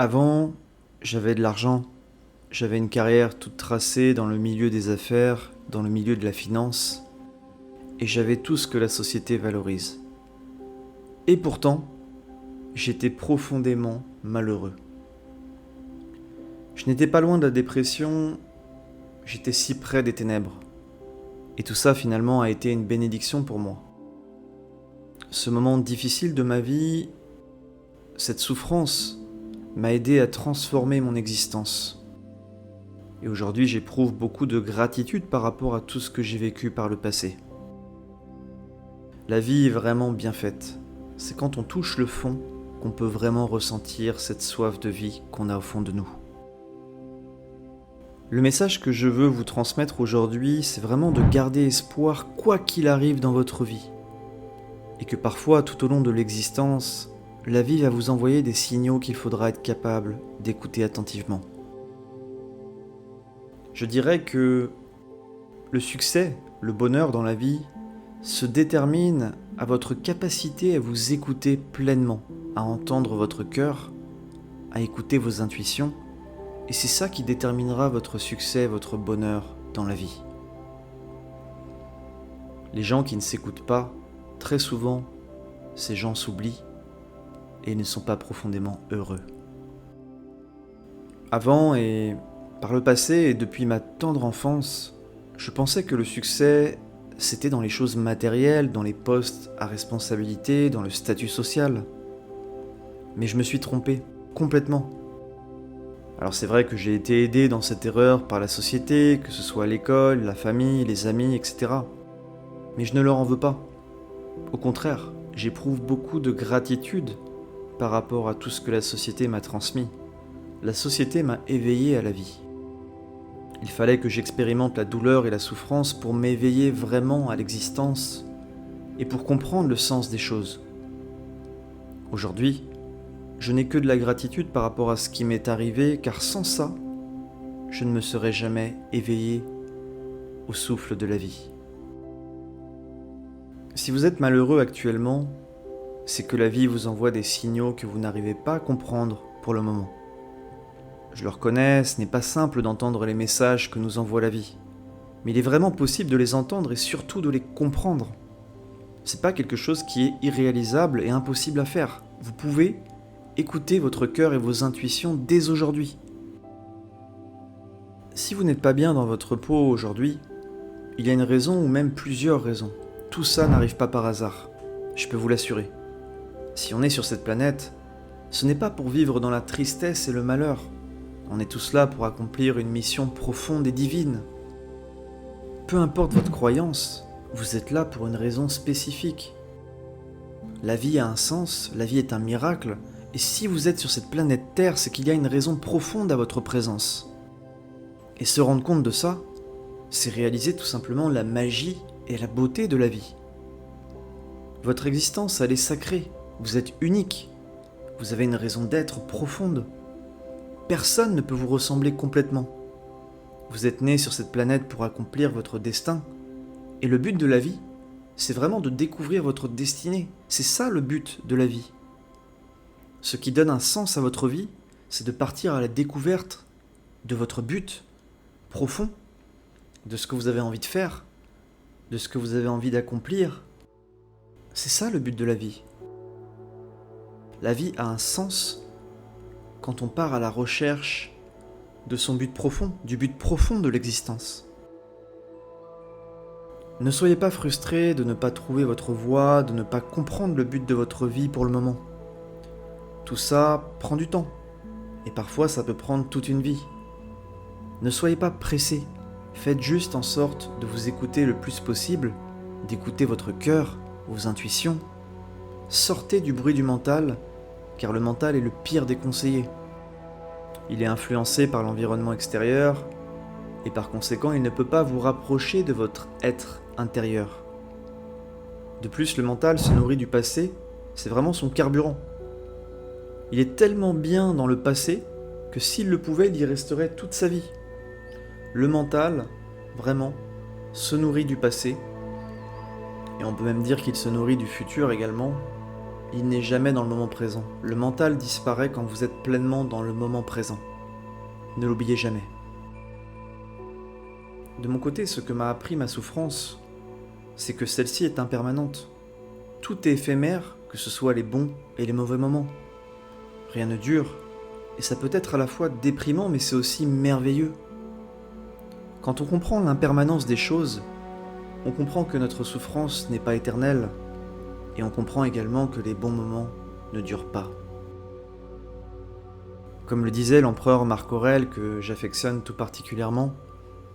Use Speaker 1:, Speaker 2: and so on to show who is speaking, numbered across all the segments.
Speaker 1: Avant, j'avais de l'argent, j'avais une carrière toute tracée dans le milieu des affaires, dans le milieu de la finance, et j'avais tout ce que la société valorise. Et pourtant, j'étais profondément malheureux. Je n'étais pas loin de la dépression, j'étais si près des ténèbres. Et tout ça finalement a été une bénédiction pour moi. Ce moment difficile de ma vie, cette souffrance, m'a aidé à transformer mon existence. Et aujourd'hui, j'éprouve beaucoup de gratitude par rapport à tout ce que j'ai vécu par le passé. La vie est vraiment bien faite. C'est quand on touche le fond qu'on peut vraiment ressentir cette soif de vie qu'on a au fond de nous. Le message que je veux vous transmettre aujourd'hui, c'est vraiment de garder espoir quoi qu'il arrive dans votre vie. Et que parfois, tout au long de l'existence, la vie va vous envoyer des signaux qu'il faudra être capable d'écouter attentivement. Je dirais que le succès, le bonheur dans la vie, se détermine à votre capacité à vous écouter pleinement, à entendre votre cœur, à écouter vos intuitions, et c'est ça qui déterminera votre succès, votre bonheur dans la vie. Les gens qui ne s'écoutent pas, très souvent, ces gens s'oublient et ne sont pas profondément heureux. Avant et par le passé et depuis ma tendre enfance, je pensais que le succès, c'était dans les choses matérielles, dans les postes à responsabilité, dans le statut social. Mais je me suis trompé, complètement. Alors c'est vrai que j'ai été aidé dans cette erreur par la société, que ce soit l'école, la famille, les amis, etc. Mais je ne leur en veux pas. Au contraire, j'éprouve beaucoup de gratitude par rapport à tout ce que la société m'a transmis. La société m'a éveillé à la vie. Il fallait que j'expérimente la douleur et la souffrance pour m'éveiller vraiment à l'existence et pour comprendre le sens des choses. Aujourd'hui, je n'ai que de la gratitude par rapport à ce qui m'est arrivé, car sans ça, je ne me serais jamais éveillé au souffle de la vie. Si vous êtes malheureux actuellement, c'est que la vie vous envoie des signaux que vous n'arrivez pas à comprendre pour le moment. Je le reconnais, ce n'est pas simple d'entendre les messages que nous envoie la vie. Mais il est vraiment possible de les entendre et surtout de les comprendre. C'est pas quelque chose qui est irréalisable et impossible à faire. Vous pouvez écouter votre cœur et vos intuitions dès aujourd'hui. Si vous n'êtes pas bien dans votre peau aujourd'hui, il y a une raison ou même plusieurs raisons. Tout ça n'arrive pas par hasard, je peux vous l'assurer. Si on est sur cette planète, ce n'est pas pour vivre dans la tristesse et le malheur. On est tous là pour accomplir une mission profonde et divine. Peu importe votre croyance, vous êtes là pour une raison spécifique. La vie a un sens, la vie est un miracle, et si vous êtes sur cette planète Terre, c'est qu'il y a une raison profonde à votre présence. Et se rendre compte de ça, c'est réaliser tout simplement la magie et la beauté de la vie. Votre existence, elle est sacrée, vous êtes unique, vous avez une raison d'être profonde. Personne ne peut vous ressembler complètement. Vous êtes né sur cette planète pour accomplir votre destin. Et le but de la vie, c'est vraiment de découvrir votre destinée. C'est ça le but de la vie. Ce qui donne un sens à votre vie, c'est de partir à la découverte de votre but profond, de ce que vous avez envie de faire, de ce que vous avez envie d'accomplir. C'est ça le but de la vie. La vie a un sens quand on part à la recherche de son but profond, du but profond de l'existence. Ne soyez pas frustrés de ne pas trouver votre voie, de ne pas comprendre le but de votre vie pour le moment. Tout ça prend du temps, et parfois ça peut prendre toute une vie. Ne soyez pas pressés, faites juste en sorte de vous écouter le plus possible, d'écouter votre cœur, vos intuitions. Sortez du bruit du mental, car le mental est le pire des conseillers. Il est influencé par l'environnement extérieur, et par conséquent, il ne peut pas vous rapprocher de votre être intérieur. De plus, le mental se nourrit du passé, c'est vraiment son carburant. Il est tellement bien dans le passé que s'il le pouvait, il y resterait toute sa vie. Le mental, vraiment, se nourrit du passé, et on peut même dire qu'il se nourrit du futur également, il n'est jamais dans le moment présent. Le mental disparaît quand vous êtes pleinement dans le moment présent. Ne l'oubliez jamais. De mon côté, ce que m'a appris ma souffrance, c'est que celle-ci est impermanente. Tout est éphémère, que ce soit les bons et les mauvais moments. Rien ne dure, et ça peut être à la fois déprimant, mais c'est aussi merveilleux. Quand on comprend l'impermanence des choses, on comprend que notre souffrance n'est pas éternelle, et on comprend également que les bons moments ne durent pas. Comme le disait l'empereur Marc Aurèle, que j'affectionne tout particulièrement,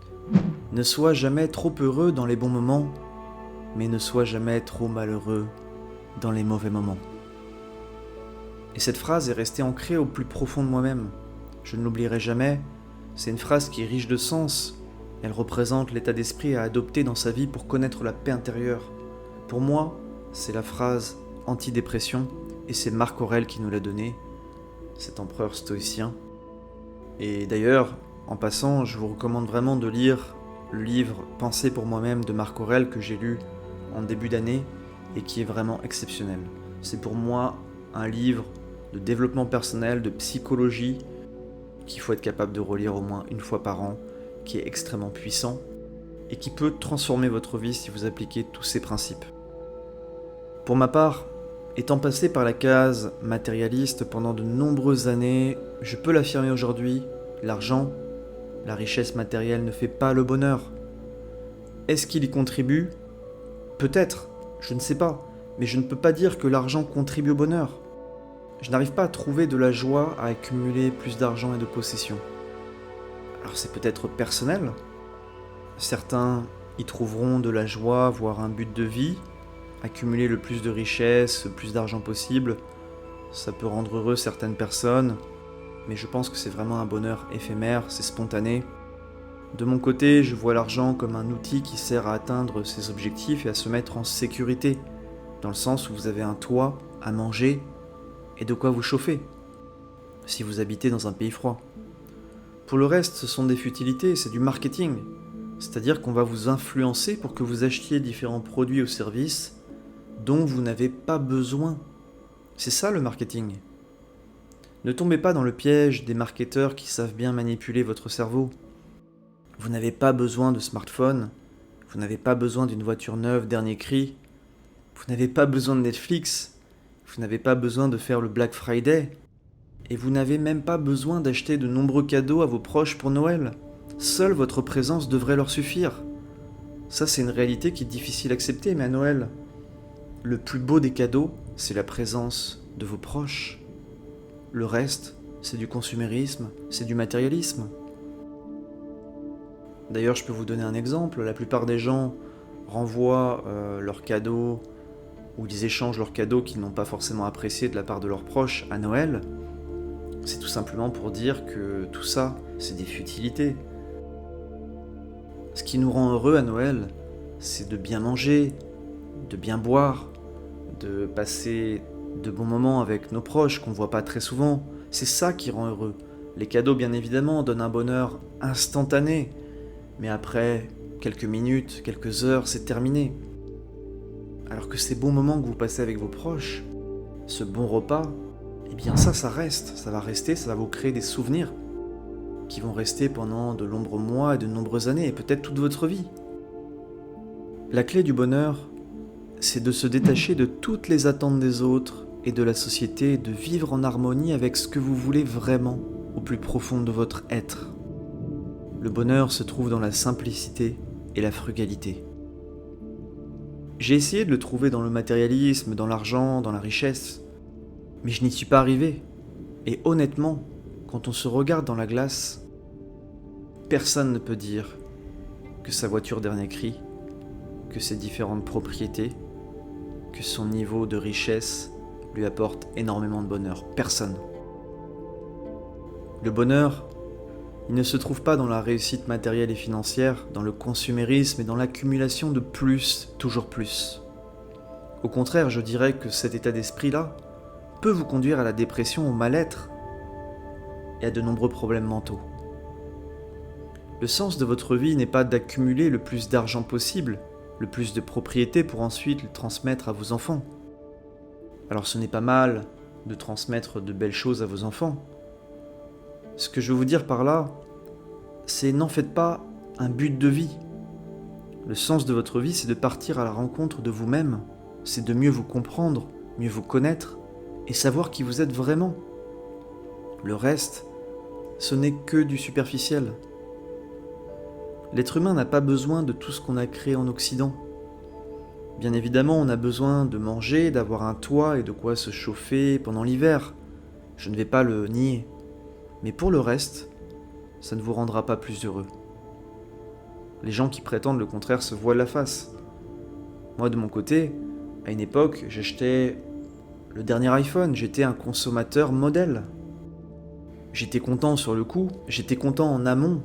Speaker 1: « Ne sois jamais trop heureux dans les bons moments, mais ne sois jamais trop malheureux dans les mauvais moments. » Et cette phrase est restée ancrée au plus profond de moi-même. Je ne l'oublierai jamais, c'est une phrase qui est riche de sens. Elle représente l'état d'esprit à adopter dans sa vie pour connaître la paix intérieure. Pour moi, c'est la phrase antidépression, et c'est Marc Aurèle qui nous l'a donnée, cet empereur stoïcien. Et d'ailleurs, en passant, je vous recommande vraiment de lire le livre « Penser pour moi-même » de Marc Aurèle que j'ai lu en début d'année et qui est vraiment exceptionnel. C'est pour moi un livre de développement personnel, de psychologie, qu'il faut être capable de relire au moins une fois par an, qui est extrêmement puissant et qui peut transformer votre vie si vous appliquez tous ces principes. Pour ma part, étant passé par la case matérialiste pendant de nombreuses années, je peux l'affirmer aujourd'hui, l'argent, la richesse matérielle ne fait pas le bonheur. Est-ce qu'il y contribue ? Peut-être, je ne sais pas, mais je ne peux pas dire que l'argent contribue au bonheur. Je n'arrive pas à trouver de la joie à accumuler plus d'argent et de possessions. Alors c'est peut-être personnel. Certains y trouveront de la joie, voire un but de vie. Accumuler le plus de richesses, le plus d'argent possible, ça peut rendre heureux certaines personnes, mais je pense que c'est vraiment un bonheur éphémère, c'est spontané. De mon côté, je vois l'argent comme un outil qui sert à atteindre ses objectifs et à se mettre en sécurité, dans le sens où vous avez un toit, à manger et de quoi vous chauffer, si vous habitez dans un pays froid. Pour le reste, ce sont des futilités, c'est du marketing, c'est-à-dire qu'on va vous influencer pour que vous achetiez différents produits ou services dont vous n'avez pas besoin. C'est ça le marketing. Ne tombez pas dans le piège des marketeurs qui savent bien manipuler votre cerveau. Vous n'avez pas besoin de smartphone, vous n'avez pas besoin d'une voiture neuve dernier cri, vous n'avez pas besoin de Netflix, vous n'avez pas besoin de faire le Black Friday, et vous n'avez même pas besoin d'acheter de nombreux cadeaux à vos proches pour Noël. Seule votre présence devrait leur suffire. Ça, c'est une réalité qui est difficile à accepter, mais à Noël, le plus beau des cadeaux, c'est la présence de vos proches. Le reste, c'est du consumérisme, c'est du matérialisme. D'ailleurs, je peux vous donner un exemple. La plupart des gens renvoient leurs cadeaux ou ils échangent leurs cadeaux qu'ils n'ont pas forcément appréciés de la part de leurs proches à Noël. C'est tout simplement pour dire que tout ça, c'est des futilités. Ce qui nous rend heureux à Noël, c'est de bien manger, de bien boire, de passer de bons moments avec nos proches qu'on ne voit pas très souvent. C'est ça qui rend heureux. Les cadeaux, bien évidemment, donnent un bonheur instantané, mais après quelques minutes, quelques heures, c'est terminé. Alors que ces bons moments que vous passez avec vos proches, ce bon repas, eh bien ça reste, ça va rester, ça va vous créer des souvenirs qui vont rester pendant de nombreux mois et de nombreuses années, et peut-être toute votre vie. La clé du bonheur, c'est de se détacher de toutes les attentes des autres et de la société, de vivre en harmonie avec ce que vous voulez vraiment au plus profond de votre être. Le bonheur se trouve dans la simplicité et la frugalité. J'ai essayé de le trouver dans le matérialisme, dans l'argent, dans la richesse, mais je n'y suis pas arrivé. Et honnêtement, quand on se regarde dans la glace, personne ne peut dire que sa voiture dernier cri, que ses différentes propriétés, que son niveau de richesse lui apporte énormément de bonheur. Personne. Le bonheur, il ne se trouve pas dans la réussite matérielle et financière, dans le consumérisme et dans l'accumulation de plus, toujours plus. Au contraire, je dirais que cet état d'esprit-là peut vous conduire à la dépression, au mal-être et à de nombreux problèmes mentaux. Le sens de votre vie n'est pas d'accumuler le plus d'argent possible, le plus de propriétés pour ensuite le transmettre à vos enfants. Alors ce n'est pas mal de transmettre de belles choses à vos enfants. Ce que je veux vous dire par là, c'est n'en faites pas un but de vie. Le sens de votre vie, c'est de partir à la rencontre de vous-même, c'est de mieux vous comprendre, mieux vous connaître et savoir qui vous êtes vraiment. Le reste, ce n'est que du superficiel. L'être humain n'a pas besoin de tout ce qu'on a créé en Occident. Bien évidemment, on a besoin de manger, d'avoir un toit et de quoi se chauffer pendant l'hiver. Je ne vais pas le nier. Mais pour le reste, ça ne vous rendra pas plus heureux. Les gens qui prétendent le contraire se voilent la face. Moi, de mon côté, à une époque, j'achetais le dernier iPhone, j'étais un consommateur modèle. J'étais content sur le coup, j'étais content en amont.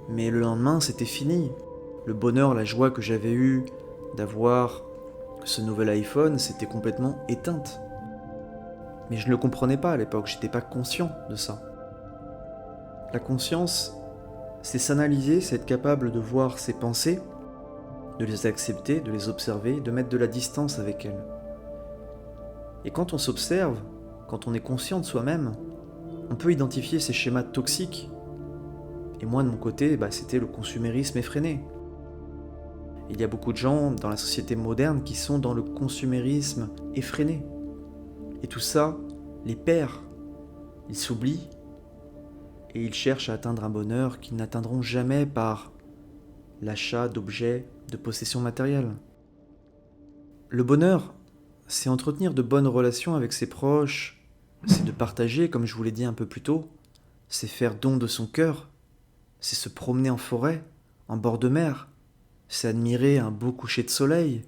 Speaker 1: Mais le lendemain, c'était fini. Le bonheur, la joie que j'avais eue d'avoir ce nouvel iPhone, s'était complètement éteinte. Mais je ne le comprenais pas à l'époque, j'étais pas conscient de ça. La conscience, c'est s'analyser, c'est être capable de voir ses pensées, de les accepter, de les observer, de mettre de la distance avec elles. Et quand on s'observe, quand on est conscient de soi-même, on peut identifier ces schémas toxiques. Et moi, de mon côté, c'était le consumérisme effréné. Il y a beaucoup de gens dans la société moderne qui sont dans le consumérisme effréné. Et tout ça les perd. Ils s'oublient et ils cherchent à atteindre un bonheur qu'ils n'atteindront jamais par l'achat d'objets, de possessions matérielles. Le bonheur, c'est entretenir de bonnes relations avec ses proches, c'est de partager, comme je vous l'ai dit un peu plus tôt, c'est faire don de son cœur, c'est se promener en forêt, en bord de mer, c'est admirer un beau coucher de soleil,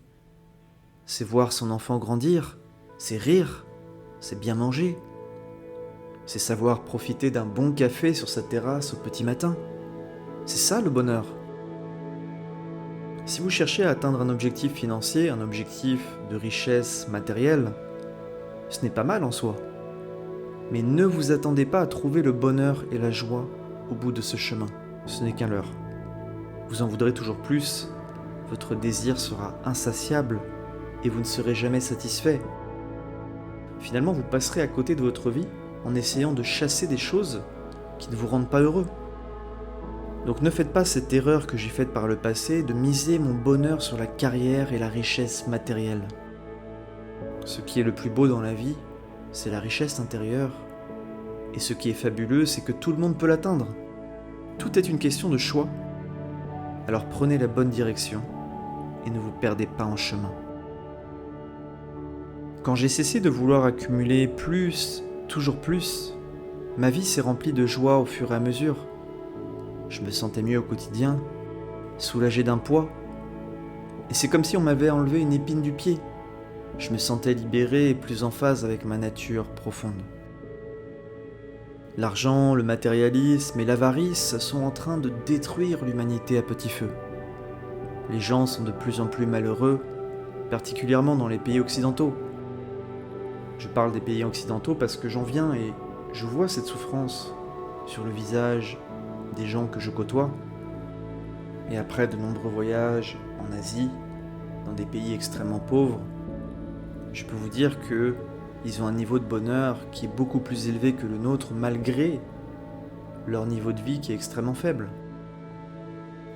Speaker 1: c'est voir son enfant grandir, c'est rire, c'est bien manger, c'est savoir profiter d'un bon café sur sa terrasse au petit matin. C'est ça le bonheur. Si vous cherchez à atteindre un objectif financier, un objectif de richesse matérielle, ce n'est pas mal en soi. Mais ne vous attendez pas à trouver le bonheur et la joie au bout de ce chemin. Ce n'est qu'un leurre. Vous en voudrez toujours plus, votre désir sera insatiable et vous ne serez jamais satisfait. Finalement, vous passerez à côté de votre vie en essayant de chasser des choses qui ne vous rendent pas heureux. Donc ne faites pas cette erreur que j'ai faite par le passé de miser mon bonheur sur la carrière et la richesse matérielle. Ce qui est le plus beau dans la vie, c'est la richesse intérieure. Et ce qui est fabuleux, c'est que tout le monde peut l'atteindre. Tout est une question de choix. Alors prenez la bonne direction et ne vous perdez pas en chemin. Quand j'ai cessé de vouloir accumuler plus, toujours plus, ma vie s'est remplie de joie au fur et à mesure. Je me sentais mieux au quotidien, soulagé d'un poids. Et c'est comme si on m'avait enlevé une épine du pied. Je me sentais libéré et plus en phase avec ma nature profonde. L'argent, le matérialisme et l'avarice sont en train de détruire l'humanité à petit feu. Les gens sont de plus en plus malheureux, particulièrement dans les pays occidentaux. Je parle des pays occidentaux parce que j'en viens et je vois cette souffrance sur le visage des gens que je côtoie. Et après de nombreux voyages en Asie, dans des pays extrêmement pauvres, je peux vous dire qu'ils ont un niveau de bonheur qui est beaucoup plus élevé que le nôtre malgré leur niveau de vie qui est extrêmement faible.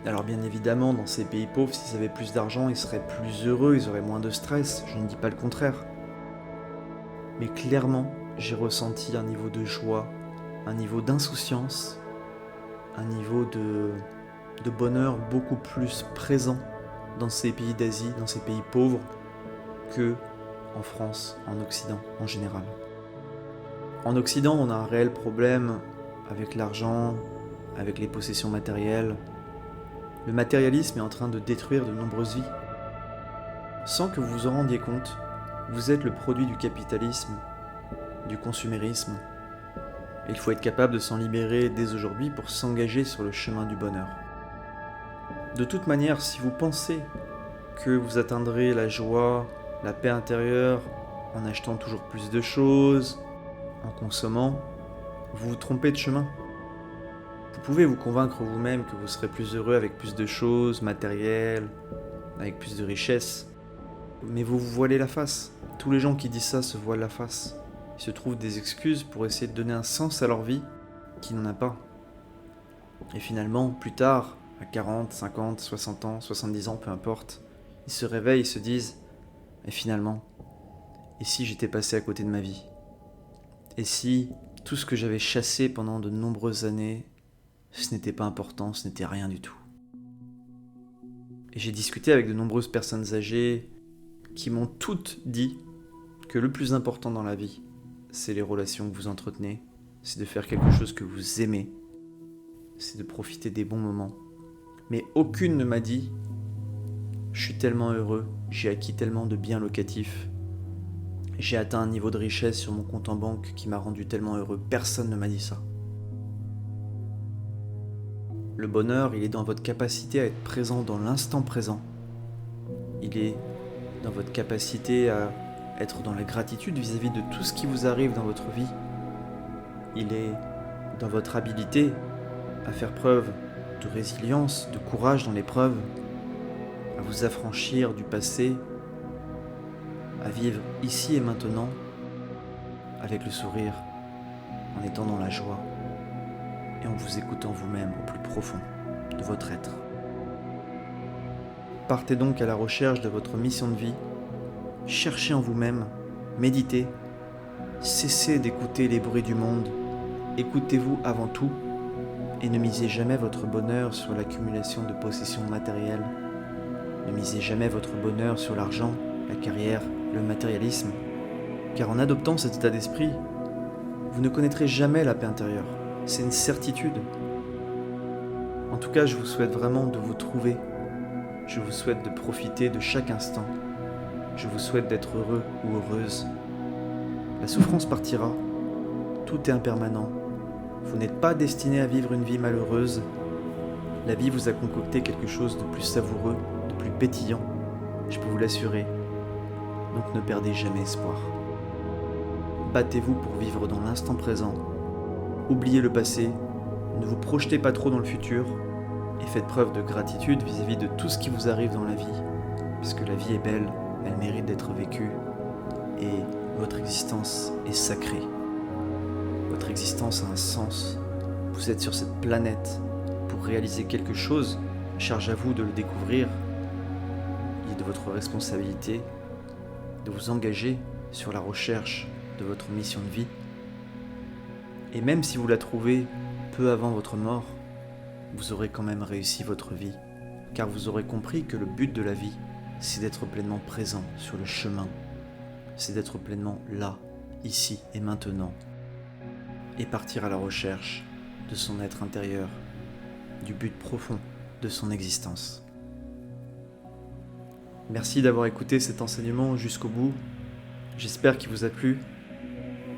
Speaker 1: Alors bien évidemment, dans ces pays pauvres, s'ils avaient plus d'argent, ils seraient plus heureux, ils auraient moins de stress, je ne dis pas le contraire. Mais clairement, j'ai ressenti un niveau de joie, un niveau d'insouciance, un niveau de bonheur beaucoup plus présent dans ces pays d'Asie, dans ces pays pauvres, que en France, en Occident en général. En Occident, on a un réel problème avec l'argent, avec les possessions matérielles. Le matérialisme est en train de détruire de nombreuses vies. Sans que vous vous en rendiez compte, vous êtes le produit du capitalisme, du consumérisme. Et il faut être capable de s'en libérer dès aujourd'hui pour s'engager sur le chemin du bonheur. De toute manière, si vous pensez que vous atteindrez la joie, la paix intérieure en achetant toujours plus de choses, en consommant, vous vous trompez de chemin. Vous pouvez vous convaincre vous-même que vous serez plus heureux avec plus de choses matérielles, avec plus de richesses. Mais vous vous voilez la face. Tous les gens qui disent ça se voilent la face. Ils se trouvent des excuses pour essayer de donner un sens à leur vie qui n'en a pas. Et finalement, plus tard, à 40, 50, 60 ans, 70 ans, peu importe, ils se réveillent et se disent « Et finalement, et si j'étais passé à côté de ma vie ? Et si tout ce que j'avais chassé pendant de nombreuses années, ce n'était pas important, ce n'était rien du tout ?» Et j'ai discuté avec de nombreuses personnes âgées qui m'ont toutes dit que le plus important dans la vie, c'est les relations que vous entretenez, c'est de faire quelque chose que vous aimez, c'est de profiter des bons moments. Mais aucune ne m'a dit « Je suis tellement heureux, j'ai acquis tellement de biens locatifs, j'ai atteint un niveau de richesse sur mon compte en banque qui m'a rendu tellement heureux. » Personne ne m'a dit ça. Le bonheur, il est dans votre capacité à être présent dans l'instant présent. Il est dans votre capacité à être dans la gratitude vis-à-vis de tout ce qui vous arrive dans votre vie. Il est dans votre habilité à faire preuve de résilience, de courage dans l'épreuve, à vous affranchir du passé, à vivre ici et maintenant avec le sourire, en étant dans la joie et en vous écoutant vous-même au plus profond de votre être. Partez donc à la recherche de votre mission de vie, cherchez en vous-même, méditez, cessez d'écouter les bruits du monde, écoutez-vous avant tout et ne misez jamais votre bonheur sur l'accumulation de possessions matérielles, ne misez jamais votre bonheur sur l'argent, la carrière, le matérialisme, car en adoptant cet état d'esprit, vous ne connaîtrez jamais la paix intérieure. C'est une certitude. En tout cas, je vous souhaite vraiment de vous trouver. Je vous souhaite de profiter de chaque instant. Je vous souhaite d'être heureux ou heureuse. La souffrance partira. Tout est impermanent. Vous n'êtes pas destiné à vivre une vie malheureuse. La vie vous a concocté quelque chose de plus savoureux, de plus pétillant. Je peux vous l'assurer. Donc ne perdez jamais espoir. Battez-vous pour vivre dans l'instant présent. Oubliez le passé, ne vous projetez pas trop dans le futur et faites preuve de gratitude vis-à-vis de tout ce qui vous arrive dans la vie, parce que la vie est belle, elle mérite d'être vécue et votre existence est sacrée. Votre existence a un sens. Vous êtes sur cette planète pour réaliser quelque chose, charge à vous de le découvrir. Il est de votre responsabilité de vous engager sur la recherche de votre mission de vie. Et même si vous la trouvez peu avant votre mort, vous aurez quand même réussi votre vie, car vous aurez compris que le but de la vie, c'est d'être pleinement présent sur le chemin, c'est d'être pleinement là, ici et maintenant, et partir à la recherche de son être intérieur, du but profond de son existence. Merci d'avoir écouté cet enseignement jusqu'au bout. J'espère qu'il vous a plu.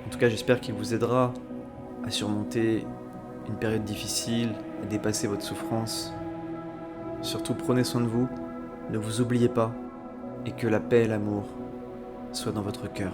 Speaker 1: En tout cas, j'espère qu'il vous aidera à surmonter une période difficile, à dépasser votre souffrance. Surtout, prenez soin de vous, ne vous oubliez pas, et que la paix et l'amour soient dans votre cœur.